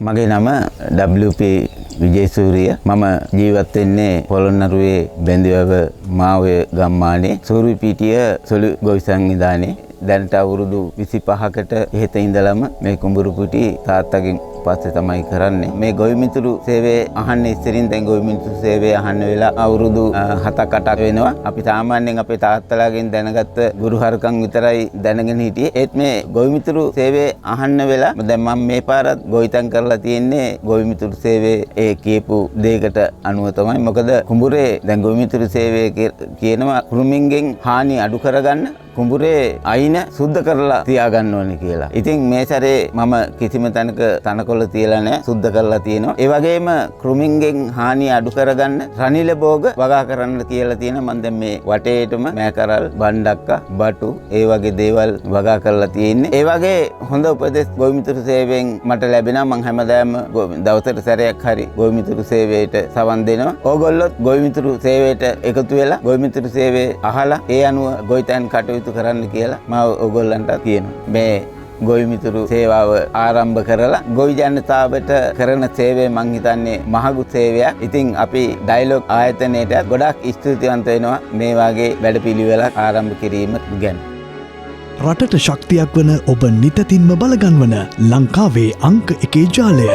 මගේ නම WP විජේසූරිය. මම ජීවත් වෙන්නේ පොළොන්නරුවේ බැඳිවැව මාවය ගම්මානේ සූරිපීටිය සොළු ගොවි සංවිධානයේ. දැනට අවුරුදු 25කට ඉහත ඉඳලම මේ කුඹුරුපිටි තාත්තගෙන් පස්සේ තමයි කරන්නේ. මේ ගොවි මිතුරු සේවය අහන්නේ ඉස්සරින් දැන් ගොවි මිතුරු සේවය අහන්න වෙලා අවුරුදු 7-8 වෙනවා. අපි සාමාන්‍යයෙන් අපේ තාත්තලාගෙන් දැනගත්ත ගුරු හරකම් විතරයි දැනගෙන හිටියේ. ඒත් මේ ගොවි මිතුරු සේවය අහන්න වෙලා දැන් මම මේ පාරත් ගොවිතැන් කරලා තියෙන්නේ ගොවි මිතුරු සේවයේ ඒ කියපු දෙයකට අනුව තමයි. මොකද කුඹුරේ දැන් ගොවි මිතුරු සේවය කියනවා කුරුමින්ගෙන් හානි අඩු කරගන්න කුඹුරේ අයින සුද්ධ කරලා තියාගන්න ඕනේ කියලා. ඉතින් මේ සැරේ මම කිසිම තැනක තනකොළ තියලා නැහැ, සුද්ධ කරලා තියෙනවා. ඒ වගේම කෘමින්ගෙන් හානිය අඩු කරගන්න රනිල භෝග වගා කරන්න කියලා තියෙනවා. මම දැන් මේ වටේටම මෑකරල්, බණ්ඩක්කා, බටු ඒ වගේ දේවල් වගා කරලා තියෙන්නේ. ඒ වගේ හොඳ උපදෙස් ගොවි මිතුරු සේවයෙන් මට ලැබෙනවා. මම හැමදාම දවසට සැරයක් හරි ගොවි මිතුරු සේවයට සවන් දෙනවා. ඕගොල්ලොත් ගොවි මිතුරු සේවයට එකතු වෙලා ගොවි මිතුරු සේවය අහලා ඒ අනුව ගොවිතැන් කටයුතු කරන්න කියලා මම ඔයගොල්ලන්ට කියනවා. මේ ගොවි මිතුරු සේවාව ආරම්භ කරලා ගොවි ජනතාවට කරන සේවය මං හිතන්නේ මහඟු සේවයක්. ඉතින් අපි ඩයලොග් ආයතනයට ගොඩාක් ස්තුතිවන්ත වෙනවා මේ වගේ වැඩපිළිවෙලක් ආරම්භ කිරීම ගැන. රටට ශක්තියක් වන ඔබ නිතතින්ම බලගන්වන ලංකාවේ අංක 1 ජාලය